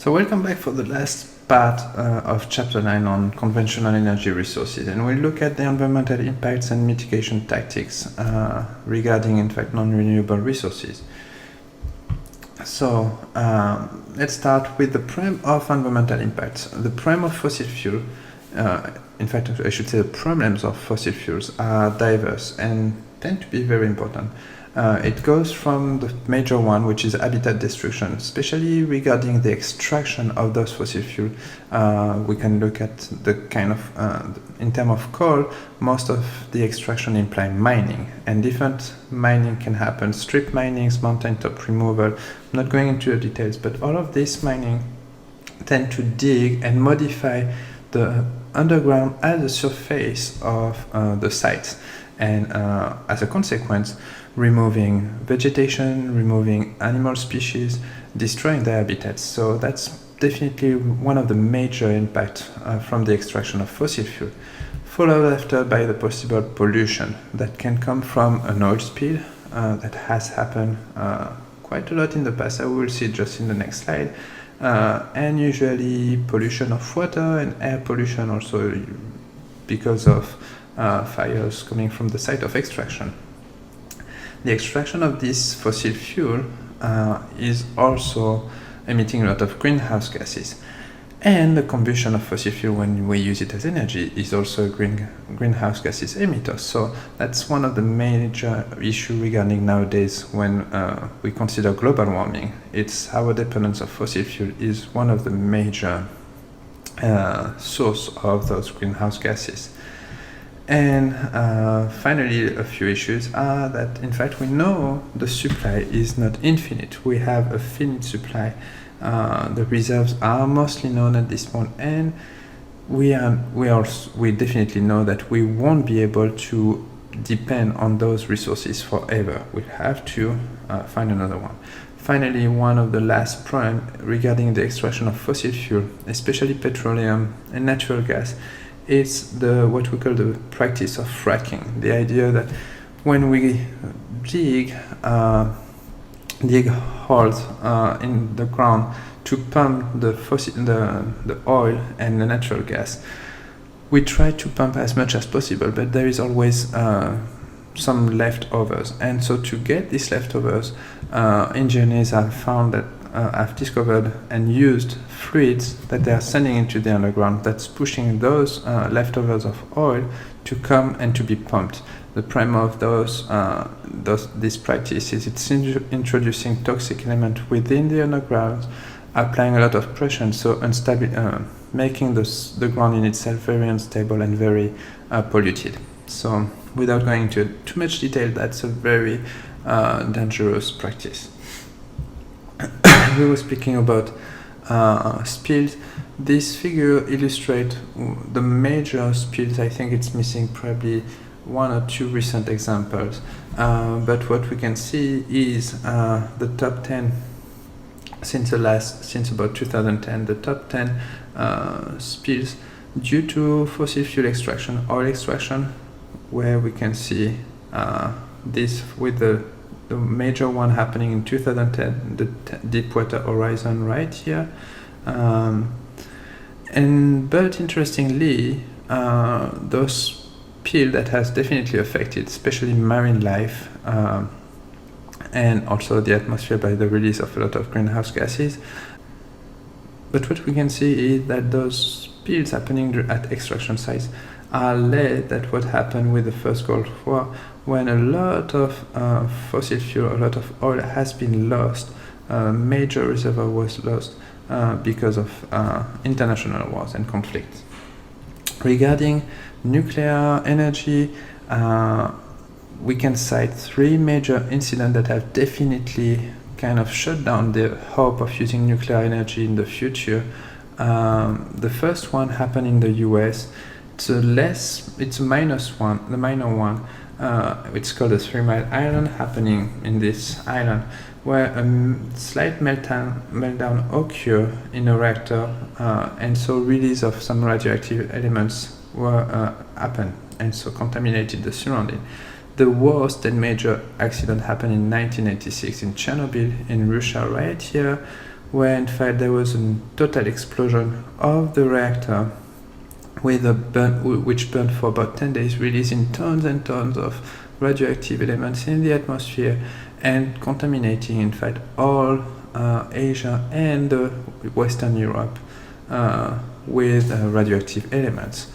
So welcome back for the last part of Chapter 9 on conventional energy resources, and we'll look at the environmental impacts and mitigation tactics regarding, in fact, non-renewable resources. So let's start with the problem of environmental impacts. The problem of fossil fuel, in fact, I should say the problems of fossil fuels are diverse and tend to be very important. It goes from the major one, which is habitat destruction, especially regarding the extraction of those fossil fuels. We can look at the kind of, in terms of coal, most of the extraction imply mining, and different mining can happen, strip minings, mountaintop removal. I'm not going into the details, but all of this mining tend to dig and modify the underground as a surface of the site, and as a consequence, removing vegetation, removing animal species, destroying their habitats. So that's definitely one of the major impacts from the extraction of fossil fuel, followed after by the possible pollution that can come from an oil spill that has happened quite a lot in the past. I will see it just in the next slide. And usually pollution of water and air pollution also because of fires coming from the site of extraction. The extraction of this fossil fuel is also emitting a lot of greenhouse gases. And the combustion of fossil fuel when we use it as energy is also a greenhouse gases emitter. So that's one of the major issues regarding nowadays when we consider global warming. It's our dependence of fossil fuel is one of the major source of those greenhouse gases. And finally, a few issues are that, in fact, we know the supply is not infinite. We have a finite supply. The reserves are mostly known at this point, and we definitely know that we won't be able to depend on those resources forever. We have to find another one. Finally, one of the last problems regarding the extraction of fossil fuel, especially petroleum and natural gas, it's what we call the practice of fracking. The idea that when we dig holes in the ground to pump the oil and the natural gas, we try to pump as much as possible, but there is always some leftovers. And so to get these leftovers, engineers have discovered and used fluids that they are sending into the underground that's pushing those leftovers of oil to come and to be pumped. The problem of this practice is it's introducing toxic elements within the underground, applying a lot of pressure, so making the ground in itself very unstable and very polluted. So without going into too much detail, that's a very dangerous practice. We were speaking about spills. This figure illustrates the major spills. I think it's missing probably one or two recent examples. But what we can see is the top 10 since about 2010. The top 10 spills due to fossil fuel extraction, oil extraction, where we can see this with the major one happening in 2010, the Deepwater Horizon right here. But interestingly, those spills that has definitely affected, especially marine life, and also the atmosphere by the release of a lot of greenhouse gases. But what we can see is that those spills happening at extraction sites are led at what happened with the first Gulf War, when a lot of fossil fuel, a lot of oil has been lost. Major reservoir was lost because of international wars and conflicts. Regarding nuclear energy, we can cite three major incidents that have definitely kind of shut down the hope of using nuclear energy in the future. The first one happened in the US. It's a minor one. It's called a 3 Mile Island, happening in this island, where a slight meltdown occurred in a reactor, and so release of some radioactive elements happened, and so contaminated the surrounding. The worst and major accident happened in 1986 in Chernobyl in Russia, right here, where in fact there was a total explosion of the reactor with which burned for about 10 days, releasing tons and tons of radioactive elements in the atmosphere and contaminating in fact all Asia and Western Europe with radioactive elements.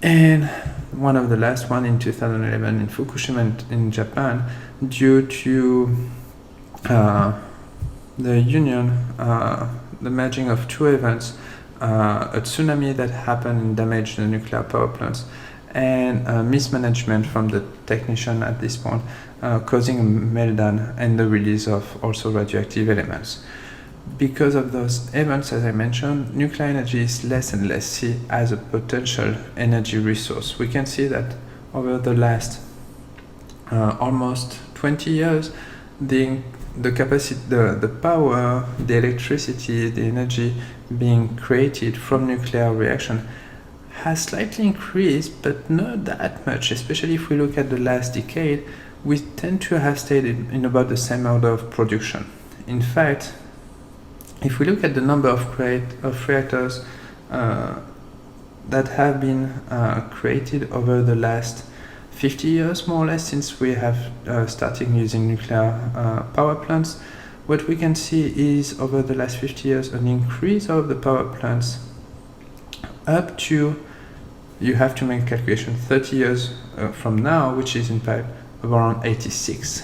And one of the last one in 2011 in Fukushima in Japan, due to the merging of two events, a tsunami that happened and damaged the nuclear power plants, and mismanagement from the technician at this point, causing a meltdown and the release of also radioactive elements. Because of those events, as I mentioned, nuclear energy is less and less seen as a potential energy resource. We can see that over the last almost 20 years, the capacity, the power, the electricity, the energy being created from nuclear reaction has slightly increased, but not that much. Especially if we look at the last decade, we tend to have stayed in about the same order of production. In fact, if we look at the number of reactors that have been created over the last 50 years, more or less, since we have started using nuclear power plants, what we can see is over the last 50 years an increase of the power plants up to, you have to make a calculation, 30 years from now, which is in fact around 86.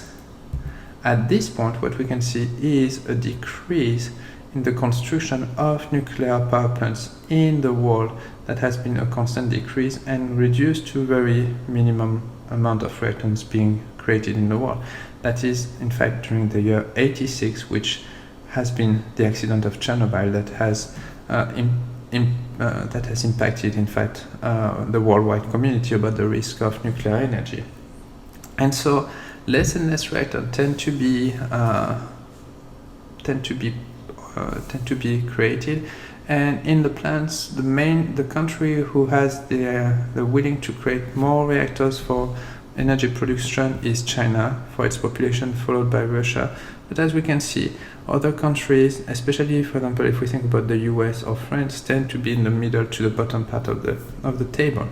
At this point, what we can see is a decrease in the construction of nuclear power plants in the world. That has been a constant decrease and reduced to very minimum amount of reactors being created in the world. That is, in fact, during the year 86, which has been the accident of Chernobyl that has impacted, in fact, the worldwide community about the risk of nuclear energy. And so, less and less reactors tend to be created, and in the plants, the country who has the willing to create more reactors for energy production is China for its population, followed by Russia. But as we can see, other countries, especially for example if we think about the US or France, tend to be in the middle to the bottom part of the table.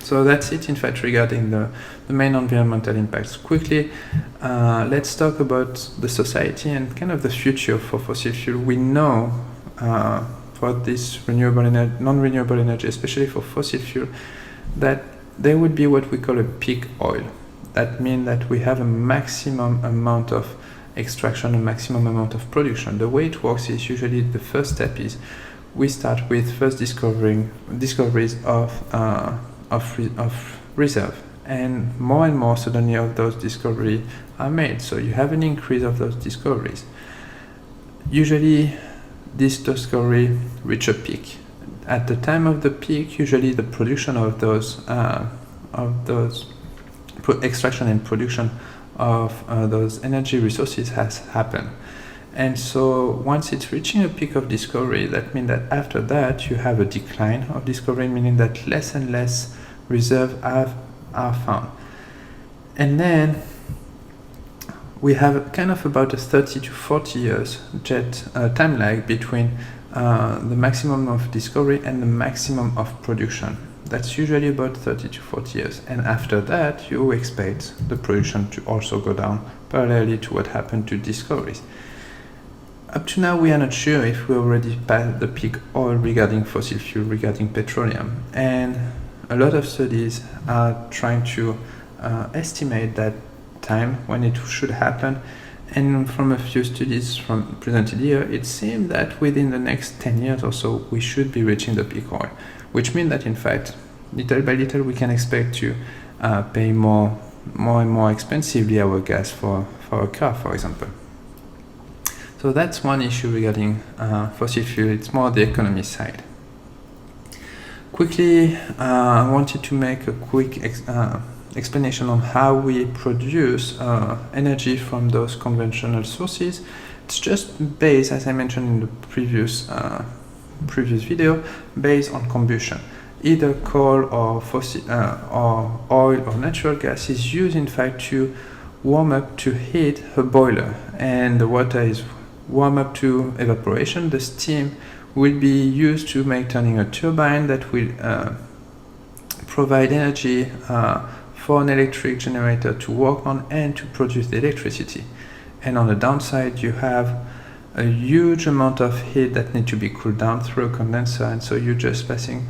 So that's it, in fact, regarding the main environmental impacts. Quickly, let's talk about the society and kind of the future for fossil fuel. We know for this non-renewable energy, especially for fossil fuel, that there would be what we call a peak oil. That means that we have a maximum amount of extraction, a maximum amount of production. The way it works is usually the first step is we start with first discoveries of reserve, and more suddenly of those discoveries are made. So you have an increase of those discoveries. Usually this discovery reach a peak. At the time of the peak, usually the production of those extraction and production of those energy resources has happened. And so once it's reaching a peak of discovery, that means that after that you have a decline of discovery, meaning that less and less reserves are found. And then we have kind of about a 30 to 40 years time lag between the maximum of discovery and the maximum of production. That's usually about 30 to 40 years. And after that, you expect the production to also go down parallelly to what happened to discoveries. Up to now, we are not sure if we already passed the peak oil regarding fossil fuel, regarding petroleum. And a lot of studies are trying to estimate that time when it should happen. And from a few studies presented here, it seems that within the next 10 years or so, we should be reaching the peak oil, which means that in fact, little by little, we can expect to pay more and more expensively our gas for a car, for example. So that's one issue regarding fossil fuel. It's more the economy side. Quickly, I wanted to make a quick explanation on how we produce energy from those conventional sources. It's just based, as I mentioned in the previous video, based on combustion. Either coal or fossil or oil or natural gas is used in fact to warm up to heat a boiler, and the water is warm up to evaporation. The steam will be used to make turning a turbine that will provide energy for an electric generator to work on and to produce the electricity. And on the downside, you have a huge amount of heat that need to be cooled down through a condenser, and so you're just passing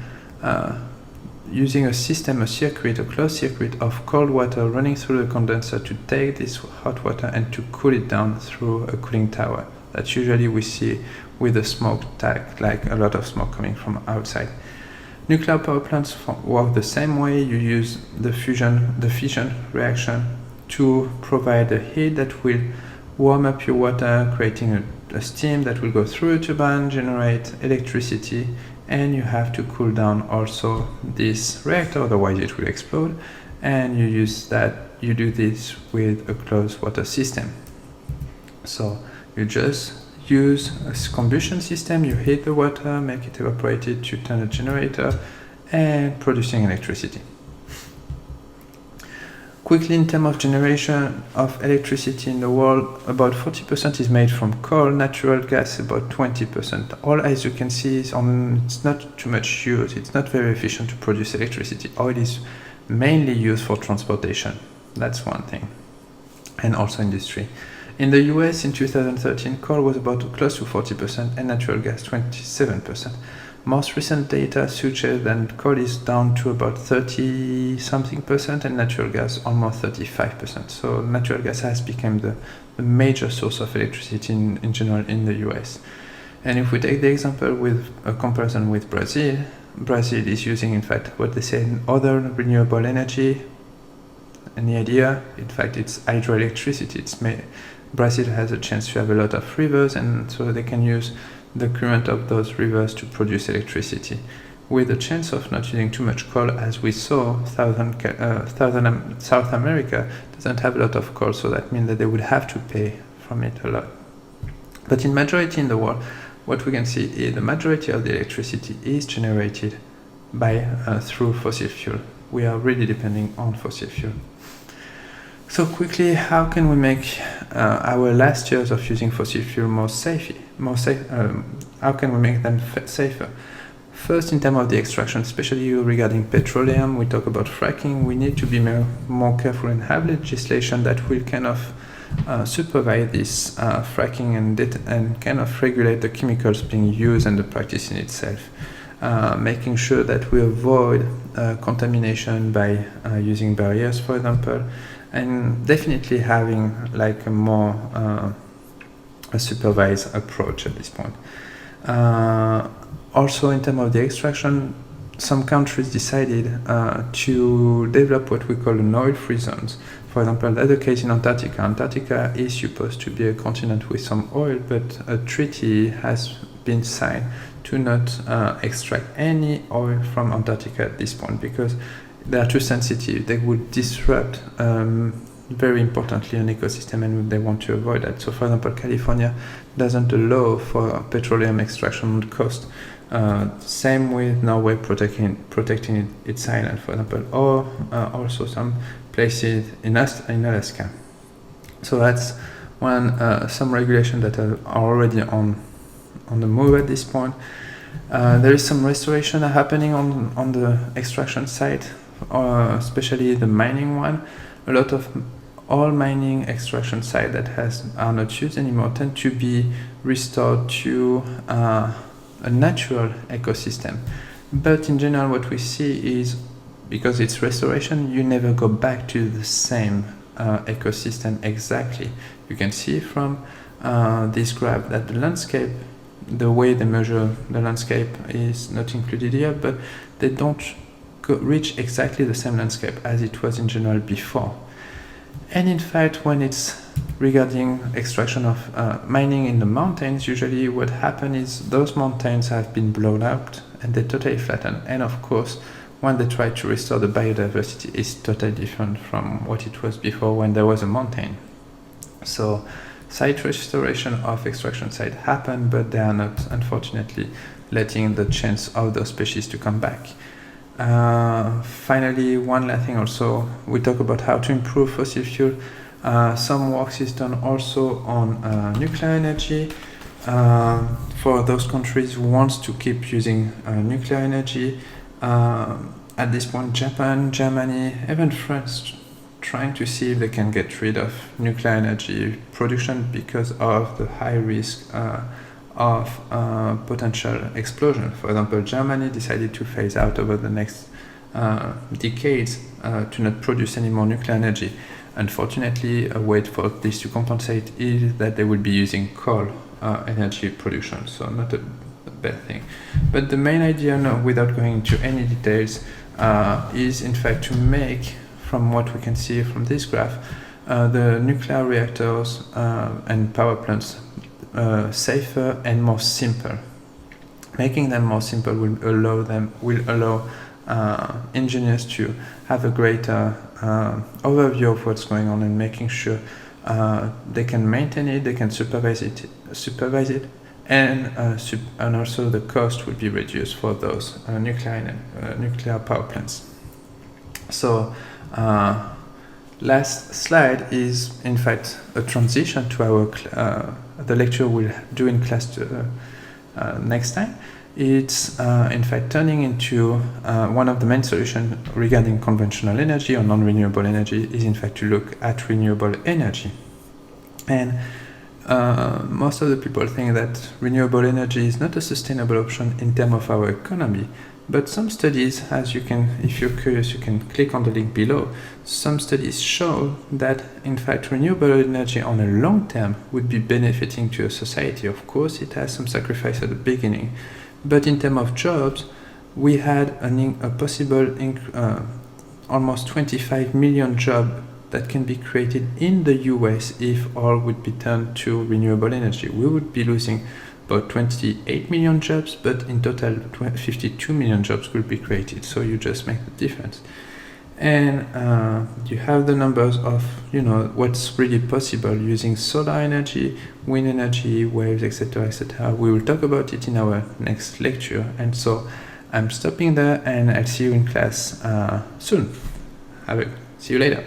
using a system, a closed circuit of cold water running through the condenser to take this hot water and to cool it down through a cooling tower. That usually we see with a smoke tank, like a lot of smoke coming from outside. Nuclear power plants work the same way. You use the fission reaction to provide a heat that will warm up your water, creating a steam that will go through a turbine, generate electricity, and you have to cool down also this reactor, otherwise it will explode. And you do this with a closed water system. So you just use a combustion system, you heat the water, make it evaporated to turn a generator and producing electricity. Quickly, in terms of generation of electricity in the world, about 40% is made from coal, natural gas about 20%. All, as you can see, it's not too much use, it's not very efficient to produce electricity. Oil is mainly used for transportation, that's one thing, and also industry. In the US in 2013, coal was about close to 40% and natural gas 27%. Most recent data suggest that coal is down to about 30-something% and natural gas almost 35%. So natural gas has become the major source of electricity in general in the US. And if we take the example with a comparison with Brazil, Brazil is using, in fact, what they say other renewable energy. Any idea? In fact, it's hydroelectricity. Brazil has a chance to have a lot of rivers, and so they can use the current of those rivers to produce electricity, with a chance of not using too much coal. As we saw, South America doesn't have a lot of coal, so that means that they would have to pay from it a lot. But in majority in the world, what we can see is the majority of the electricity is generated by through fossil fuel. We are really depending on fossil fuel. So quickly, how can we make our last years of using fossil fuel more safe? How can we make them safer? First, in terms of the extraction, especially regarding petroleum, we talk about fracking. We need to be more careful and have legislation that will kind of supervise this fracking and kind of regulate the chemicals being used and the practice in itself. Making sure that we avoid contamination by using barriers, for example, and definitely having like a more a supervised approach at this point. Also, in terms of the extraction, some countries decided to develop what we call oil-free zones. For example, that's the case in Antarctica. Antarctica is supposed to be a continent with some oil, but a treaty has been signed to not extract any oil from Antarctica at this point, because they are too sensitive. They would disrupt, very importantly, an ecosystem, and they want to avoid that. So, for example, California doesn't allow for petroleum extraction on the coast. Same with Norway protecting its island, for example, or also some places in Alaska. So that's some regulation that are already on the move at this point. There is some restoration happening on the extraction site, especially the mining one. A lot of all mining extraction sites that are not used anymore tend to be restored to a natural ecosystem. But in general, what we see is, because it's restoration, you never go back to the same ecosystem exactly. You can see from this graph that the landscape, the way they measure the landscape is not included here, but they don't reach exactly the same landscape as it was in general before. And in fact, when it's regarding extraction of mining in the mountains, usually what happens is those mountains have been blown out and they totally flatten. And of course, when they try to restore the biodiversity, it's totally different from what it was before when there was a mountain. So site restoration of extraction site happen, but they are not, unfortunately, letting the chance of those species to come back. Finally, one last thing also, we talk about how to improve fossil fuel. Some work is done also on nuclear energy. For those countries who want to keep using nuclear energy, at this point Japan, Germany, even France trying to see if they can get rid of nuclear energy production because of the high risk of potential explosion. For example, Germany decided to phase out over the next decades to not produce any more nuclear energy. Unfortunately, a way for this to compensate is that they will be using coal energy production, so not a bad thing. But the main idea, now, without going into any details, is in fact to make, from what we can see from this graph, the nuclear reactors and power plants safer and more simple. Making them more simple will allow engineers to have a greater overview of what's going on and making sure they can maintain it, they can supervise it, and also the cost will be reduced for those nuclear power plants. So last slide is in fact a transition to our the lecture we'll do in class next time. It's in fact turning into one of the main solutions regarding conventional energy or non-renewable energy is in fact to look at renewable energy. And most of the people think that renewable energy is not a sustainable option in terms of our economy. But some studies, as you can, if you're curious, you can click on the link below. Some studies show that, in fact, renewable energy on a long term would be benefiting to a society. Of course, it has some sacrifice at the beginning. But in terms of jobs, we had a possible almost 25 million jobs that can be created in the US if all would be turned to renewable energy. We would be losing about 28 million jobs, but in total 52 million jobs will be created. So you just make the difference. And you have the numbers of what's really possible using solar energy, wind energy, waves, etc., etc. We will talk about it in our next lecture. And so I'm stopping there, and I'll see you in class soon. See you later.